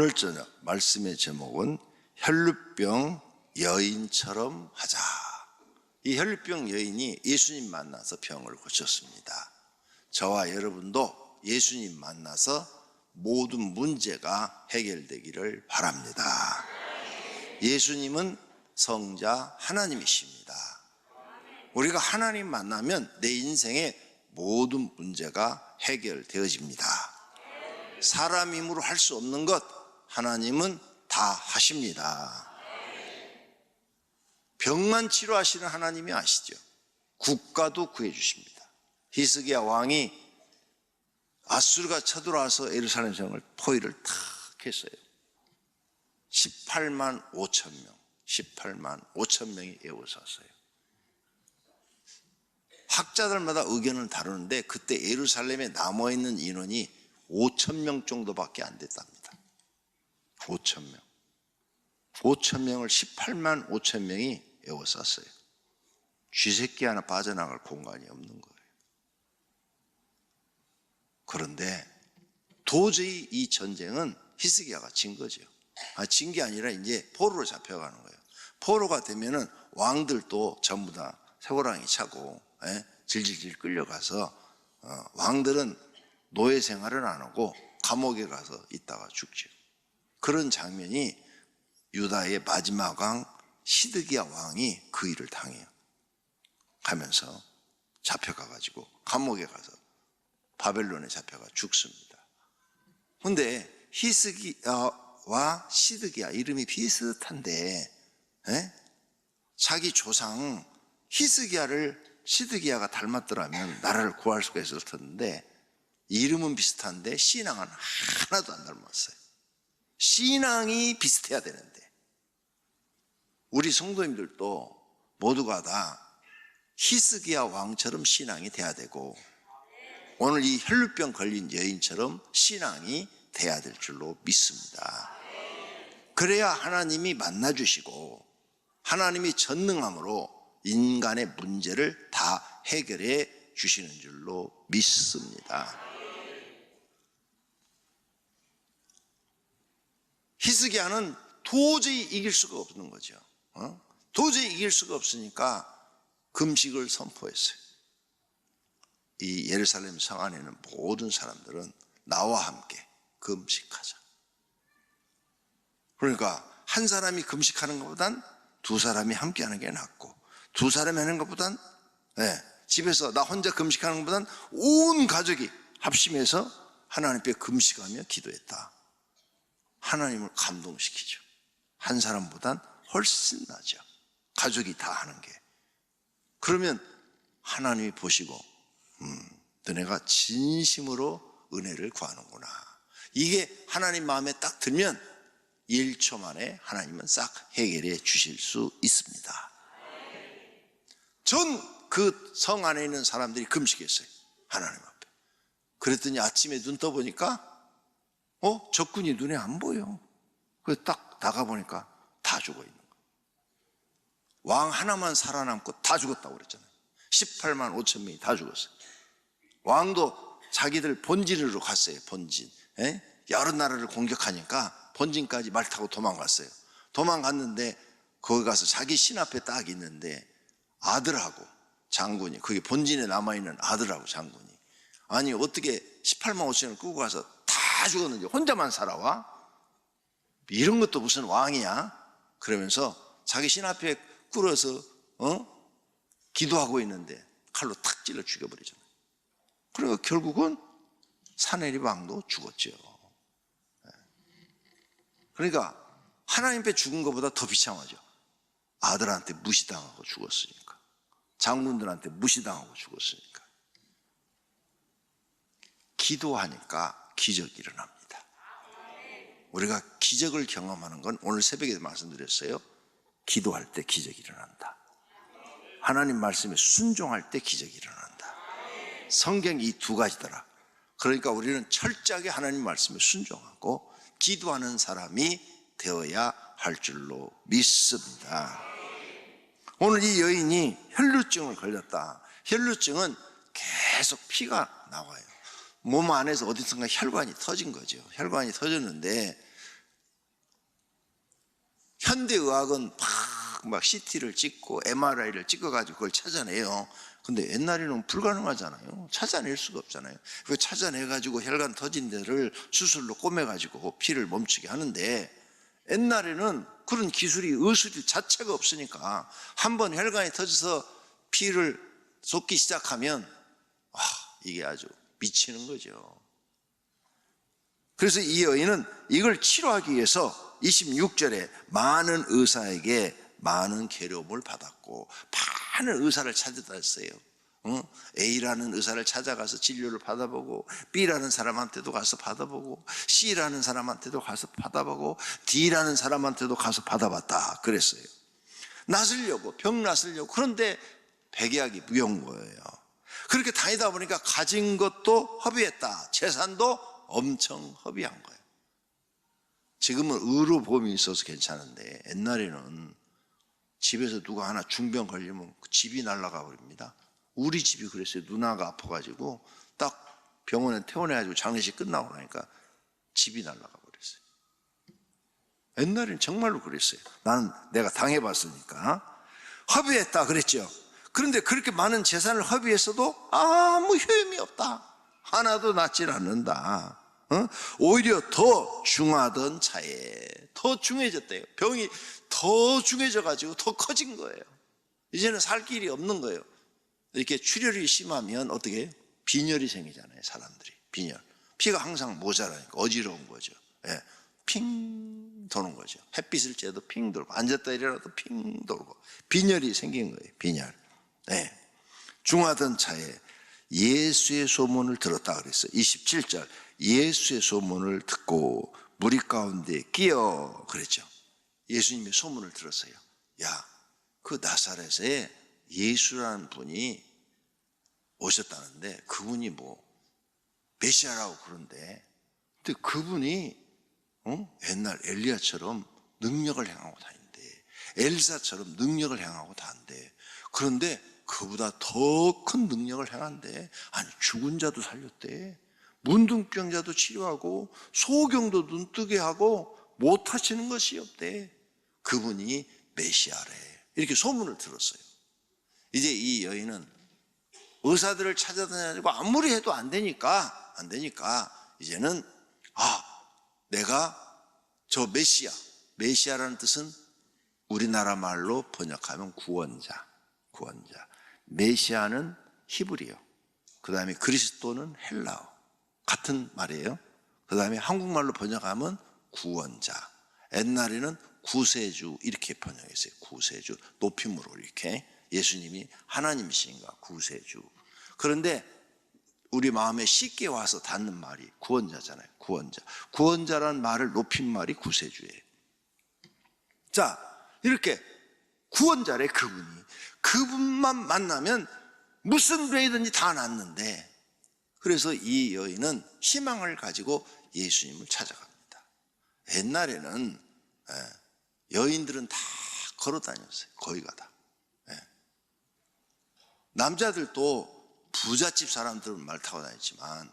오늘 저녁 말씀의 제목은 혈루병 여인처럼 하자. 이 혈루병 여인이 예수님 만나서 병을 고쳤습니다. 저와 여러분도 예수님 만나서 모든 문제가 해결되기를 바랍니다. 예수님은 성자 하나님이십니다. 우리가 하나님 만나면 내 인생의 모든 문제가 해결되어집니다. 사람 힘으로 할 수 없는 것 하나님은 다 하십니다. 병만 치료하시는 하나님이 아시죠? 국가도 구해주십니다. 히스기야 왕이 아수르가 쳐들어와서 예루살렘 성을 포위를 탁 했어요. 18만 5천 명, 18만 5천 명이 애워쌌어요. 학자들마다 의견을 다루는데 그때 예루살렘에 남아있는 인원이 5천 명 정도밖에 안 됐답니다. 5천 명. 5천 명을 18만 5천 명이 애워쌌어요. 쥐새끼 하나 빠져나갈 공간이 없는 거예요. 그런데 도저히 이 전쟁은 히스기야가 진 거죠. 진 게 아니라 이제 포로로 잡혀가는 거예요. 포로가 되면은 왕들도 전부 다 쇠고랑이 차고 질질질 끌려가서 왕들은 노예 생활은 안 하고 감옥에 가서 있다가 죽죠. 그런 장면이 유다의 마지막 왕 시드기야 왕이 그 일을 당해요. 가면서 잡혀가가지고 감옥에 가서 바벨론에 잡혀가 죽습니다. 그런데 히스기야와 시드기야 이름이 비슷한데 자기 조상 히스기야를 시드기야가 닮았더라면 나라를 구할 수가 있을 텐데 이름은 비슷한데 신앙은 하나도 안 닮았어요. 신앙이 비슷해야 되는데 우리 성도님들도 모두가 다 히스기야 왕처럼 신앙이 돼야 되고 오늘 이 혈루병 걸린 여인처럼 신앙이 돼야 될 줄로 믿습니다. 그래야 하나님이 만나주시고 하나님이 전능함으로 인간의 문제를 다 해결해 주시는 줄로 믿습니다. 히스기야는 도저히 이길 수가 없는 거죠. 도저히 이길 수가 없으니까 금식을 선포했어요. 이 예루살렘 성 안에 있는 모든 사람들은 나와 함께 금식하자. 그러니까 한 사람이 금식하는 것보단 두 사람이 함께 하는 게 낫고 두 사람이 하는 것보단 집에서 나 혼자 금식하는 것보단 온 가족이 합심해서 하나님 앞에 금식하며 기도했다. 하나님을 감동시키죠. 한 사람보단 훨씬 나죠. 가족이 다 하는 게. 그러면 하나님이 보시고 너네가 진심으로 은혜를 구하는구나. 이게 하나님 마음에 딱 들면 1초 만에 하나님은 싹 해결해 주실 수 있습니다. 전 그 성 안에 있는 사람들이 금식했어요. 하나님 앞에. 그랬더니 아침에 눈 떠보니까 적군이 눈에 안 보여. 그래서 딱 나가보니까 다 죽어 있는 거예요. 왕 하나만 살아남고 다 죽었다고 그랬잖아요. 18만 5천 명이 다 죽었어요. 왕도 자기들 본진으로 갔어요. 본진. 여러 나라를 공격하니까 본진까지 말 타고 도망갔어요. 도망갔는데 거기 가서 자기 신 앞에 딱 있는데 아들하고 장군이, 그게 본진에 남아있는 아들하고 장군이, 아니 어떻게 18만 5천을 끌고 가서 다 죽었는지 혼자만 살아와? 이런 것도 무슨 왕이야? 그러면서 자기 신 앞에 꿇어서 기도하고 있는데 칼로 탁 찔러 죽여버리잖아요. 그러니까 결국은 사내립 왕도 죽었죠. 그러니까 하나님 앞에 죽은 것보다 더 비참하죠. 아들한테 무시당하고 죽었으니까, 장군들한테 무시당하고 죽었으니까. 기도하니까 기적이 일어납니다. 우리가 기적을 경험하는 건 오늘 새벽에 말씀드렸어요. 기도할 때 기적이 일어난다. 하나님 말씀에 순종할 때 기적이 일어난다. 성경 이 두 가지더라. 그러니까 우리는 철저하게 하나님 말씀에 순종하고 기도하는 사람이 되어야 할 줄로 믿습니다. 오늘 이 여인이 혈루증을 걸렸다. 혈루증은 계속 피가 나와요. 몸 안에서 어디선가 혈관이 터진 거죠. 혈관이 터졌는데 현대의학은 막 CT를 찍고 MRI를 찍어가지고 그걸 찾아내요. 근데 옛날에는 불가능하잖아요. 찾아낼 수가 없잖아요. 그 찾아내가지고 혈관 터진 데를 수술로 꼬매가지고 피를 멈추게 하는데, 옛날에는 그런 기술이 의술 자체가 없으니까 한번 혈관이 터져서 피를 쏟기 시작하면 이게 아주 미치는 거죠. 그래서 이 여인은 이걸 치료하기 위해서 26절에 많은 의사에게 많은 괴로움을 받았고 많은 의사를 찾아다녔어요. A라는 의사를 찾아가서 진료를 받아보고, B라는 사람한테도 가서 받아보고, C라는 사람한테도 가서 받아보고, D라는 사람한테도 가서 받아봤다 그랬어요. 낫으려고, 병 낫으려고. 그런데 백약이 무효인 거예요. 그렇게 다니다 보니까 가진 것도 허비했다, 재산도 엄청 허비한 거예요. 지금은 의료보험이 있어서 괜찮은데 옛날에는 집에서 누가 하나 중병 걸리면 집이 날아가 버립니다. 우리 집이 그랬어요. 누나가 아파가지고 딱 병원에 퇴원해가지고 장례식 끝나고 나니까 집이 날아가 버렸어요. 옛날에는 정말로 그랬어요. 나는 내가 당해봤으니까. 허비했다 그랬죠. 그런데 그렇게 많은 재산을 허비했어도 아무 효험이 없다. 하나도 낫질 않는다. 오히려 더 중하던 차에 더 중해졌대요. 병이 더 중해져가지고 더 커진 거예요. 이제는 살 길이 없는 거예요. 이렇게 출혈이 심하면 어떻게 해요? 빈혈이 생기잖아요. 사람들이 빈혈, 피가 항상 모자라니까 어지러운 거죠. 예. 핑 도는 거죠. 햇빛을 쬐도 핑 돌고, 앉았다 일어나도 핑 돌고, 빈혈이 생긴 거예요. 빈혈. 예. 중하던 차에 예수의 소문을 들었다 그랬어요. 27절, 예수의 소문을 듣고 무리 가운데 끼어 그랬죠. 예수님의 소문을 들었어요. 야, 그 나사렛에 예수라는 분이 오셨다는데, 그분이 뭐 메시아라고 그런데, 근데 그분이 옛날 엘리야처럼 능력을 행하고 다닌대. 엘사처럼 능력을 행하고 다닌대. 그런데 그보다 더 큰 능력을 행한대. 아니, 죽은 자도 살렸대. 문둥병자도 치료하고 소경도 눈뜨게 하고 못 하시는 것이 없대. 그분이 메시아래. 이렇게 소문을 들었어요. 이제 이 여인은 의사들을 찾아다니고 아무리 해도 안 되니까 이제는 내가 저 메시아라는 뜻은 우리나라 말로 번역하면 구원자. 메시아는 히브리어, 그 다음에 그리스도는 헬라어, 같은 말이에요. 그 다음에 한국말로 번역하면 구원자. 옛날에는 구세주 이렇게 번역했어요. 구세주, 높임으로 이렇게. 예수님이 하나님이신가, 구세주. 그런데 우리 마음에 쉽게 와서 닿는 말이 구원자잖아요. 구원자라는 말을 높인 말이 구세주예요. 자, 이렇게 구원자래. 그분만 만나면 무슨 병이든지 다 낫는데, 그래서 이 여인은 희망을 가지고 예수님을 찾아갑니다. 옛날에는 여인들은 다 걸어 다녔어요. 거기가 다. 남자들도 부잣집 사람들은 말 타고 다녔지만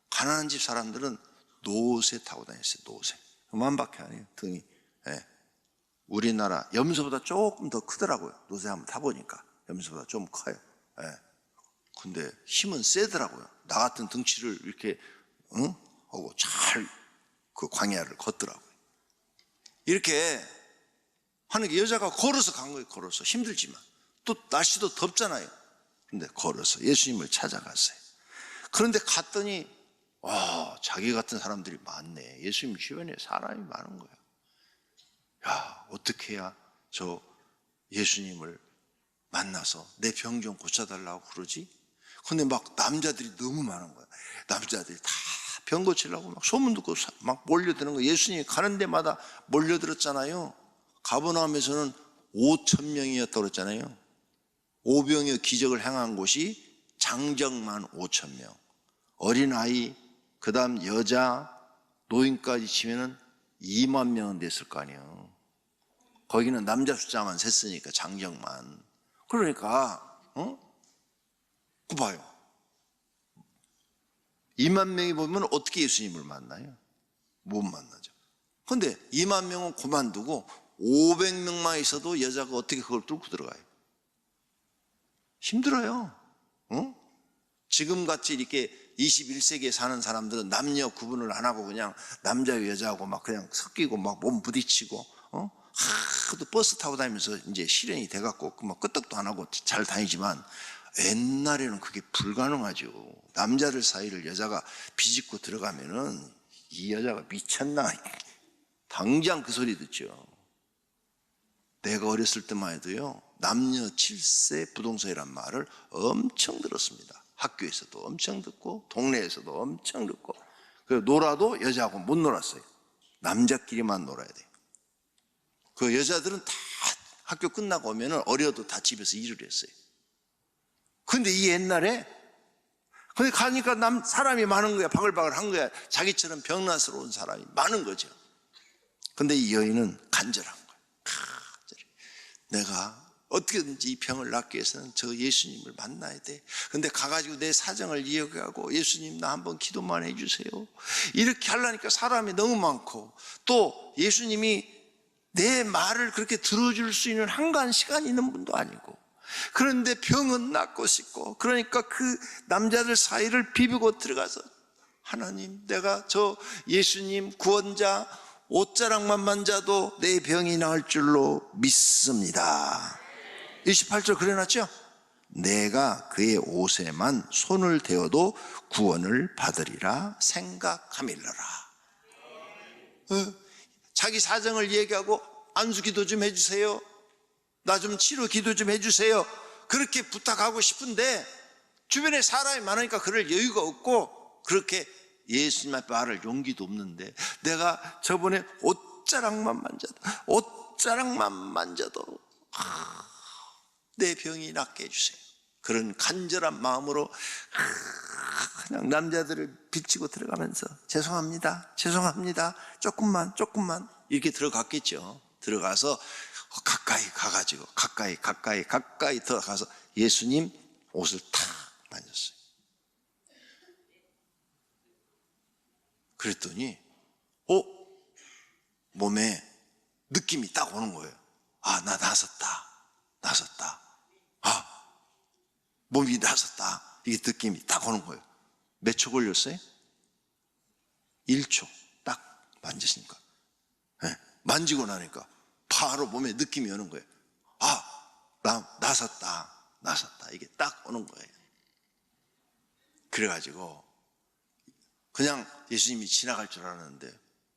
가난한 집 사람들은 노새 타고 다녔어요. 노새. 그만밖에 안 해요. 등이. 우리나라 염소보다 조금 더 크더라고요. 노새 한번 타보니까 염소보다 좀 커요. 근데 힘은 세더라고요. 나 같은 등치를 이렇게 하고 잘 그 광야를 걷더라고요. 이렇게 하는 게, 여자가 걸어서 간 거예요. 걸어서. 힘들지만 또 날씨도 덥잖아요. 근데 걸어서 예수님을 찾아갔어요. 그런데 갔더니 자기 같은 사람들이 많네. 예수님 주변에 사람이 많은 거야. 야, 어떻게 해야 저 예수님을 만나서 내 병 좀 고쳐달라고 그러지? 근데 막 남자들이 너무 많은 거야. 남자들이 다 병 고치려고 막 소문 듣고 막 몰려드는 거야. 예수님이 가는 데마다 몰려들었잖아요. 가버나움에서는 5,000명이었다고 그랬잖아요. 오병이어 기적을 행한 곳이 장정만 5,000명. 어린아이, 그 다음 여자, 노인까지 치면은 2만 명은 됐을 거 아니에요. 거기는 남자 숫자만 셌으니까, 장정만. 그러니까 그 봐요. 2만 명이 보면 어떻게 예수님을 만나요? 못 만나죠. 그런데 2만 명은 그만두고 500명만 있어도 여자가 어떻게 그걸 뚫고 들어가요? 힘들어요. 지금같이 이렇게 21세기에 사는 사람들은 남녀 구분을 안 하고 그냥 남자와 여자하고 막 그냥 섞이고 막 몸 부딪히고 하도 버스 타고 다니면서 이제 실현이 돼갖고 막 끄떡도 안 하고 잘 다니지만, 옛날에는 그게 불가능하죠. 남자들 사이를 여자가 비집고 들어가면은 이 여자가 미쳤나, 당장 그 소리 듣죠. 내가 어렸을 때만 해도요, 남녀 7세 부동서이란 말을 엄청 들었습니다. 학교에서도 엄청 듣고 동네에서도 엄청 듣고. 그래서 놀아도 여자하고 못 놀았어요. 남자끼리만 놀아야 돼요. 그 여자들은 다 학교 끝나고 오면은 어려도 다 집에서 일을 했어요. 근데 이 옛날에 근데 가니까 사람이 많은 거야. 바글바글 한 거야. 자기처럼 병나스러운 사람이 많은 거죠. 근데 이 여인은 간절한 거야. 내가 어떻게든지 이 병을 낫기 위해서는 저 예수님을 만나야 돼. 근데 가가지고 내 사정을 이야기하고, 예수님 나 한번 기도만 해주세요. 이렇게 하려니까 사람이 너무 많고, 또 예수님이 내 말을 그렇게 들어줄 수 있는 한가한 시간이 있는 분도 아니고, 그런데 병은 낫고 싶고, 그러니까 그 남자들 사이를 비비고 들어가서, 하나님, 내가 저 예수님 구원자 옷자락만 만져도 내 병이 나을 줄로 믿습니다. 28절 그래놨죠? 내가 그의 옷에만 손을 대어도 구원을 받으리라 생각함일러라. 자기 사정을 얘기하고, 안수 기도 좀 해주세요, 나 좀 치료 기도 좀 해주세요, 그렇게 부탁하고 싶은데 주변에 사람이 많으니까 그럴 여유가 없고, 그렇게 예수님 앞에 말할 용기도 없는데, 내가 저번에 옷자락만 만져도 내 병이 낫게 해주세요. 그런 간절한 마음으로 그냥 남자들을 비치고 들어가면서 죄송합니다 조금만 이렇게 들어갔겠죠. 들어가서 가까이 가가지고 가까이 들어가서 예수님 옷을 탁 만졌어요. 그랬더니 몸에 느낌이 딱 오는 거예요. 아, 나 나섰다. 몸이 나섰다. 이게 느낌이 딱 오는 거예요. 몇 초 걸렸어요? 1초 딱 만지시니까, 네. 만지고 나니까 바로 몸에 느낌이 오는 거예요. 아, 나 나섰다. 이게 딱 오는 거예요. 그래가지고 그냥 예수님이 지나갈 줄 알았는데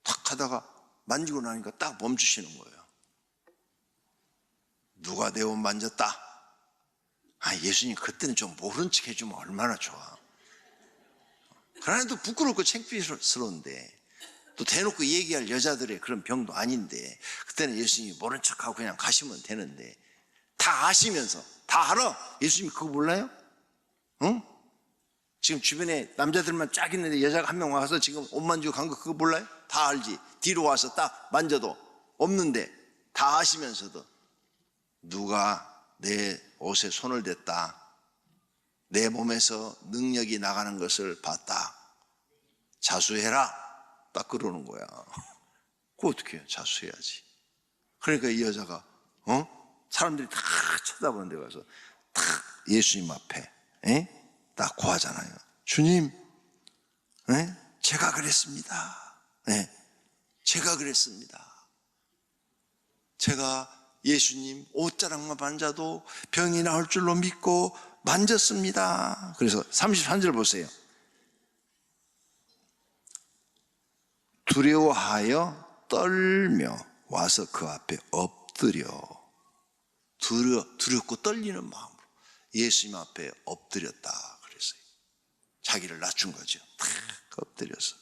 탁 하다가 만지고 나니까 딱 멈추시는 거예요. 누가 내 옷 만졌다? 예수님 그때는 좀 모른 척 해주면 얼마나 좋아. 그러나도 부끄럽고 창피스러운데, 또 대놓고 얘기할 여자들의 그런 병도 아닌데, 그때는 예수님이 모른 척하고 그냥 가시면 되는데, 다 아시면서, 다 알아. 예수님이 그거 몰라요? 응? 지금 주변에 남자들만 쫙 있는데 여자가 한 명 와서 지금 옷 만지고 간 거 그거 몰라요? 다 알지. 뒤로 와서 딱 만져도 없는데 다 아시면서도, 누가 내 옷에 손을 댔다, 내 몸에서 능력이 나가는 것을 봤다, 자수해라, 딱 그러는 거야. 그거 어떻게 해요? 자수해야지. 그러니까 이 여자가 사람들이 다 쳐다보는 데 가서 딱 예수님 앞에 딱 고하잖아요. 주님, 제가 그랬습니다. 제가 예수님 옷자락만 만져도 병이 나을 줄로 믿고 만졌습니다. 그래서 33절 보세요. 두려워하여 떨며 와서 그 앞에 엎드려, 두렵고 떨리는 마음으로 예수님 앞에 엎드렸다 그랬어요. 자기를 낮춘 거죠. 탁 엎드려서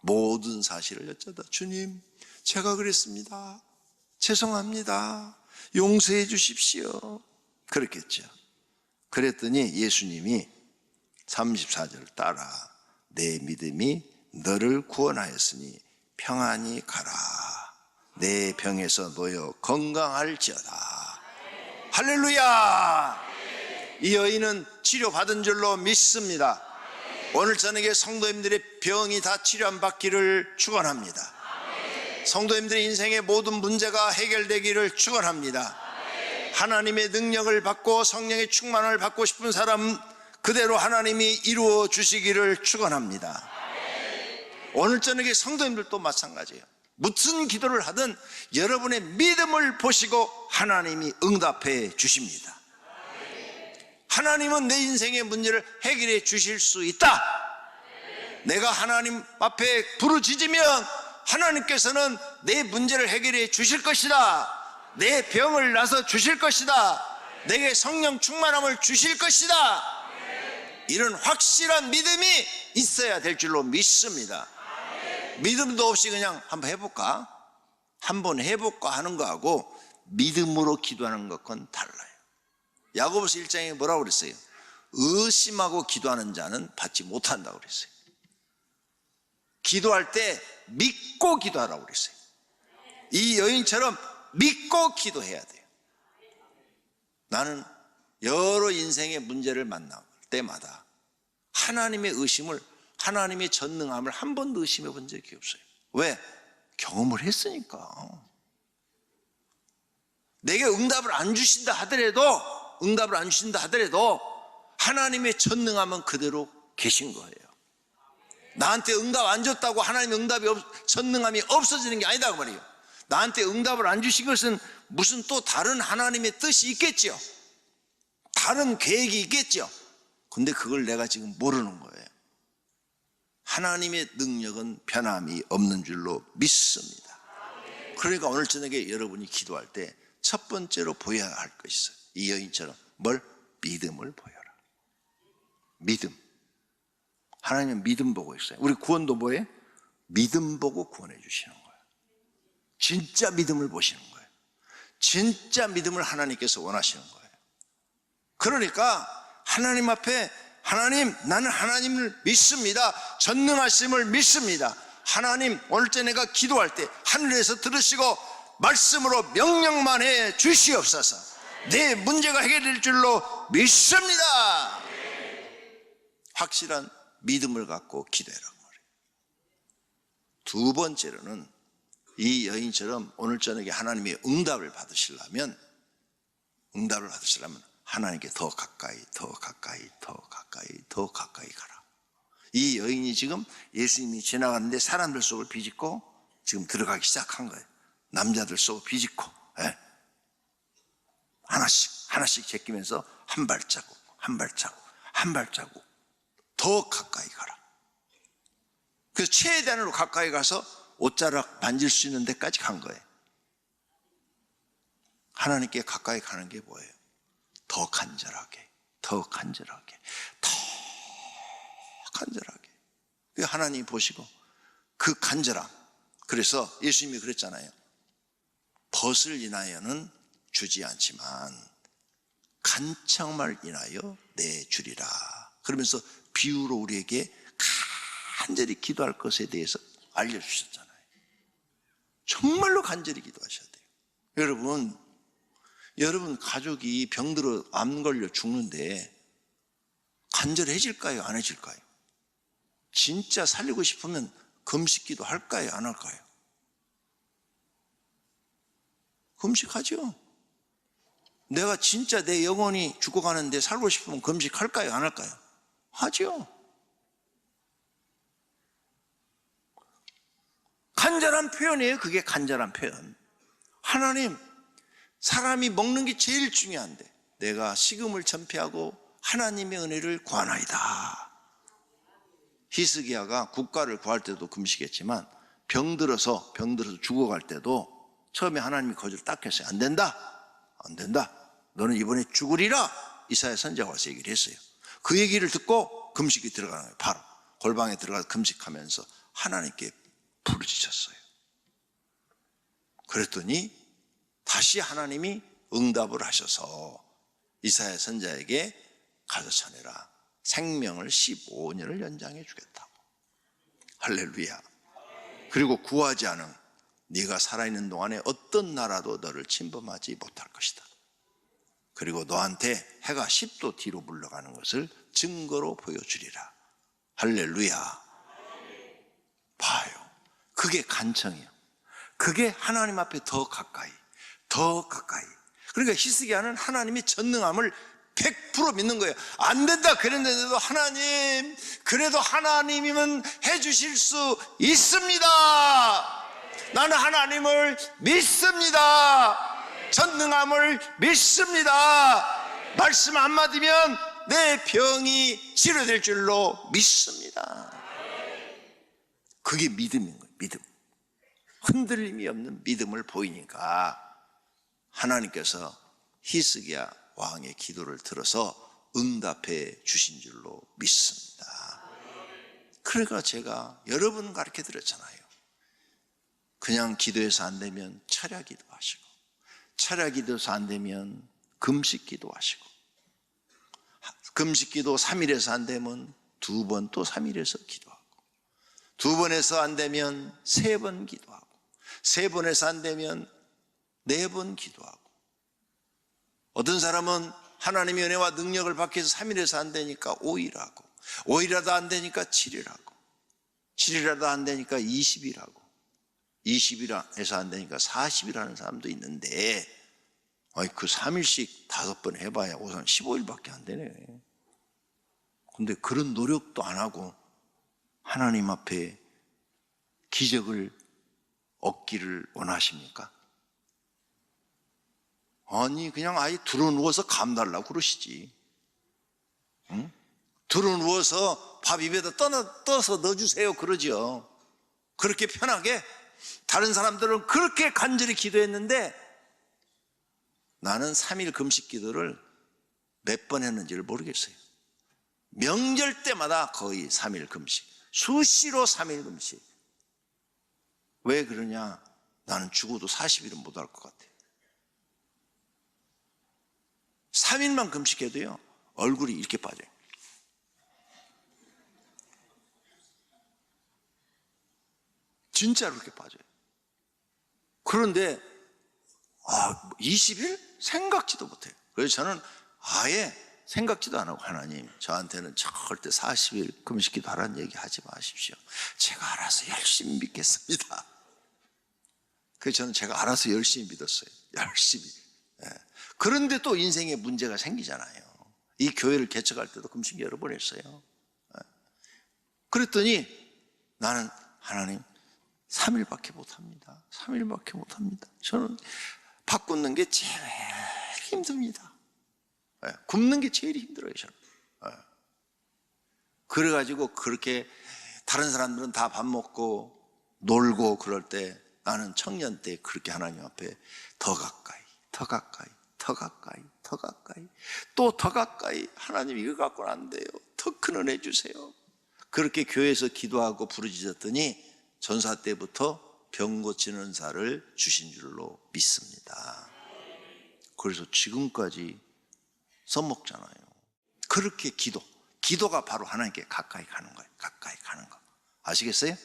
모든 사실을 여쭤다, 주님, 제가 그랬습니다. 죄송합니다. 용서해 주십시오. 그렇겠죠. 그랬더니 예수님이 34절 따라, 내 믿음이 너를 구원하였으니 평안히 가라. 내 병에서 놓여 건강할지어다. 할렐루야. 이 여인은 치료받은 줄로 믿습니다. 오늘 저녁에 성도님들의 병이 다 치료 안 받기를 축원합니다. 성도님들의 인생의 모든 문제가 해결되기를 축원합니다. 하나님의 능력을 받고 성령의 충만을 받고 싶은 사람 그대로 하나님이 이루어 주시기를 축원합니다. 오늘 저녁에 성도님들도 마찬가지예요. 무슨 기도를 하든 여러분의 믿음을 보시고 하나님이 응답해 주십니다. 하나님은 내 인생의 문제를 해결해 주실 수 있다. 내가 하나님 앞에 부르짖으면 하나님께서는 내 문제를 해결해 주실 것이다. 내 병을 나서 주실 것이다. 내게 성령 충만함을 주실 것이다. 이런 확실한 믿음이 있어야 될 줄로 믿습니다. 믿음도 없이 그냥 한번 해볼까? 한번 해볼까 하는 거하고 믿음으로 기도하는 것과는 달라요. 야고보서 1장에 뭐라고 그랬어요? 의심하고 기도하는 자는 받지 못한다고 그랬어요. 기도할 때 믿고 기도하라고 그랬어요. 이 여인처럼 믿고 기도해야 돼요. 나는 여러 인생의 문제를 만날 때마다 하나님의 의심을, 하나님의 전능함을 한 번도 의심해 본 적이 없어요. 왜? 경험을 했으니까. 내게 응답을 안 주신다 하더라도 하나님의 전능함은 그대로 계신 거예요. 나한테 응답 안 줬다고 하나님의 전능함이 없어지는 게 아니다 그 말이에요. 나한테 응답을 안 주신 것은 무슨 또 다른 하나님의 뜻이 있겠죠. 다른 계획이 있겠죠. 근데 그걸 내가 지금 모르는 거예요. 하나님의 능력은 변함이 없는 줄로 믿습니다. 그러니까 오늘 저녁에 여러분이 기도할 때 첫 번째로 보여야 할 것이 있어요. 이 여인처럼 뭘? 믿음을 보여라. 믿음. 하나님은 믿음 보고 있어요. 우리 구원도 뭐예요? 믿음 보고 구원해 주시는 거예요. 진짜 믿음을 보시는 거예요. 진짜 믿음을 하나님께서 원하시는 거예요. 그러니까 하나님 앞에 하나님, 나는 하나님을 믿습니다. 전능하심을 믿습니다. 하나님, 오늘 저녁에 기도할 때 하늘에서 들으시고 말씀으로 명령만 해 주시옵소서. 내 문제가 해결될 줄로 믿습니다. 확실한 믿음을 갖고 기도해라고 말해요. 두 번째로는 이 여인처럼 오늘 저녁에 하나님의 응답을 받으시려면 하나님께 더 가까이 가라. 이 여인이 지금 예수님이 지나가는데 사람들 속을 비집고 지금 들어가기 시작한 거예요. 남자들 속을 비집고 하나씩 제끼면서 한 발자국 더 가까이 가라. 그래서 최대한으로 가까이 가서 옷자락 만질 수 있는 데까지 간 거예요. 하나님께 가까이 가는 게 뭐예요? 더 간절하게. 하나님이 보시고 그 간절함. 그래서 예수님이 그랬잖아요. 벗을 인하여는 주지 않지만 간청을 인하여 내주리라. 그러면서 비유로 우리에게 간절히 기도할 것에 대해서 알려주셨잖아요. 정말로 간절히 기도하셔야 돼요. 여러분 가족이 병들어 암 걸려 죽는데 간절해질까요? 안 해질까요? 진짜 살리고 싶으면 금식기도 할까요? 안 할까요? 금식하죠. 내가 진짜 내 영혼이 죽어가는데 살고 싶으면 금식할까요? 안 할까요? 하죠. 간절한 표현이에요. 그게 간절한 표현. 하나님, 사람이 먹는 게 제일 중요한데 내가 식음을 전폐하고 하나님의 은혜를 구하나이다. 히스기야가 국가를 구할 때도 금식했지만 병들어서 죽어갈 때도 처음에 하나님이 거절을 딱 했어요. 안 된다. 너는 이번에 죽으리라. 이사야 선지자가 와서 얘기를 했어요. 그 얘기를 듣고 금식이 들어가는 거예요. 바로 골방에 들어가서 금식하면서 하나님께 부르짖었어요. 그랬더니 다시 하나님이 응답을 하셔서 이사야 선지자에게 가서 전해라. 생명을 15년을 연장해 주겠다고. 할렐루야. 그리고 구하지 않은 네가 살아있는 동안에 어떤 나라도 너를 침범하지 못할 것이다. 그리고 너한테 해가 10도 뒤로 물러가는 것을 증거로 보여주리라. 할렐루야. 봐요. 그게 간청이에요. 그게 하나님 앞에 더 가까이, 더 가까이. 그러니까 히스기야는 하나님이 전능함을 100% 믿는 거예요. 안 된다 그랬는데도 하나님, 그래도 하나님이면 해주실 수 있습니다. 나는 하나님을 믿습니다. 전능함을 믿습니다. 말씀 한마디면 내 병이 치료될 줄로 믿습니다. 그게 믿음인 거예요. 믿음. 흔들림이 없는 믿음을 보이니까 하나님께서 히스기야 왕의 기도를 들어서 응답해 주신 줄로 믿습니다. 그러니까 제가 여러 번 가르쳐 드렸잖아요. 그냥 기도해서 안 되면 철야 기도하시고, 철야 기도해서 안 되면 금식 기도하시고, 금식 기도 3일에서 안 되면 2번 또 3일에서 기도하고, 2번에서 안 되면 3번 기도하고, 3번에서 안 되면 4번 기도하고, 어떤 사람은 하나님의 은혜와 능력을 받기 위해서 3일에서 안 되니까 5일 하고, 5일이라도 안 되니까 7일 하고, 7일이라도 안 되니까 20일 하고, 20일에서 안 되니까 40일 하는 사람도 있는데, 그 3일씩 5번 해봐야 우선 15일밖에 안 되네. 근데 그런 노력도 안 하고 하나님 앞에 기적을 얻기를 원하십니까? 아니, 그냥 아예 들어누워서 감 달라고 그러시지. 응? 들어누워서 밥 입에다 떠서 넣어주세요 그러죠. 그렇게 편하게. 다른 사람들은 그렇게 간절히 기도했는데 나는 3일 금식 기도를 몇 번 했는지를 모르겠어요. 명절 때마다 거의 3일 금식, 수시로 3일 금식. 왜 그러냐? 나는 죽어도 40일은 못 할 것 같아요. 3일만 금식해도요 얼굴이 이렇게 빠져요. 진짜로 이렇게 빠져요. 그런데 20일? 생각지도 못해요. 그래서 저는 아예 생각지도 안 하고, 하나님 저한테는 절대 40일 금식기도 하라는 얘기 하지 마십시오. 제가 알아서 열심히 믿겠습니다. 그래서 저는 제가 알아서 열심히 믿었어요. 열심히. 그런데 또 인생에 문제가 생기잖아요. 이 교회를 개척할 때도 금식 여러 번 했어요. 그랬더니 나는 하나님 3일밖에 못합니다. 3일밖에 못합니다. 저는 밥 굽는 게 제일 힘듭니다. 굽는 게 제일 힘들어요, 저는. 그래가지고 그렇게 다른 사람들은 다 밥 먹고 놀고 그럴 때 나는 청년 때 그렇게 하나님 앞에 더 가까이, 더 가까이, 더 가까이, 더 가까이, 또 더 가까이. 하나님 이거 갖고는 안 돼요. 더 큰 은혜 주세요. 그렇게 교회에서 기도하고 부르짖었더니 전사 때부터 병 고치는 은사를 주신 줄로 믿습니다. 그래서 지금까지 써먹잖아요. 그렇게 기도가 바로 하나님께 가까이 가는 거예요. 가까이 가는 거. 아시겠어요?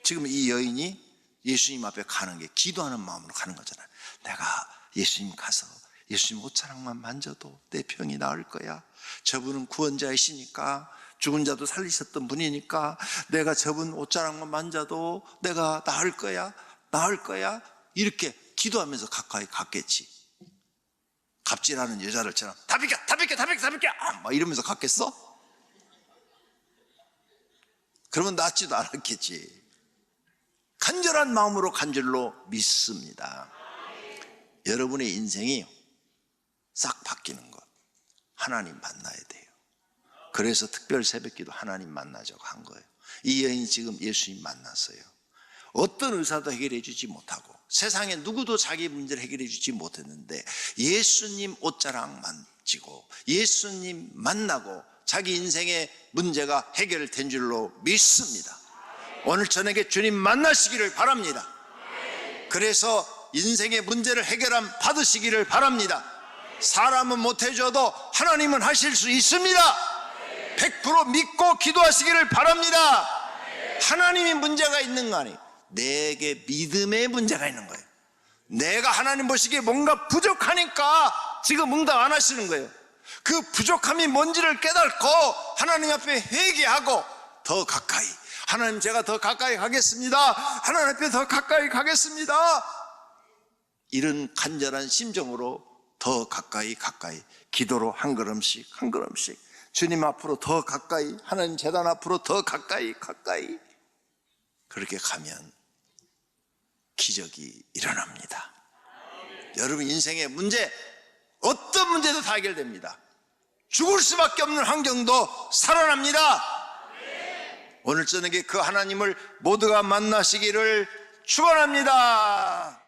지금 이 여인이 예수님 앞에 가는 게 기도하는 마음으로 가는 거잖아요. 내가 예수님 가서 예수님 옷자락만 만져도 내 병이 나을 거야. 저분은 구원자이시니까, 죽은 자도 살리셨던 분이니까 내가 저분 옷자락만 만져도 내가 나을 거야, 나을 거야. 이렇게 기도하면서 가까이 갔겠지. 갑질하는 여자들처럼 다 비켜, 다 비켜, 다 비켜, 다 비켜 막 이러면서 갔겠어? 그러면 낫지도 않았겠지. 간절한 마음으로 간 줄로 믿습니다. 여러분의 인생이 싹 바뀌는 것, 하나님 만나야 돼요. 그래서 특별 새벽기도 하나님 만나자고 한 거예요. 이 여인이 지금 예수님 만났어요. 어떤 의사도 해결해 주지 못하고 세상에 누구도 자기 문제를 해결해 주지 못했는데 예수님 옷자락 만지고 예수님 만나고 자기 인생의 문제가 해결된 줄로 믿습니다. 오늘 저녁에 주님 만나시기를 바랍니다. 그래서 인생의 문제를 해결함 받으시기를 바랍니다. 사람은 못해줘도 하나님은 하실 수 있습니다. 100% 믿고 기도하시기를 바랍니다. 하나님이 문제가 있는 거 아니에요. 내게 믿음의 문제가 있는 거예요. 내가 하나님 보시기에 뭔가 부족하니까 지금 응답 안 하시는 거예요. 그 부족함이 뭔지를 깨닫고 하나님 앞에 회개하고 더 가까이, 하나님 제가 더 가까이 가겠습니다. 하나님 앞에 더 가까이 가겠습니다. 이런 간절한 심정으로 더 가까이 기도로 한 걸음씩 주님 앞으로 더 가까이, 하나님 제단 앞으로 더 가까이 그렇게 가면 기적이 일어납니다. 여러분 인생의 문제, 어떤 문제도 다 해결됩니다. 죽을 수밖에 없는 환경도 살아납니다. 오늘 저녁에 그 하나님을 모두가 만나시기를 축원합니다.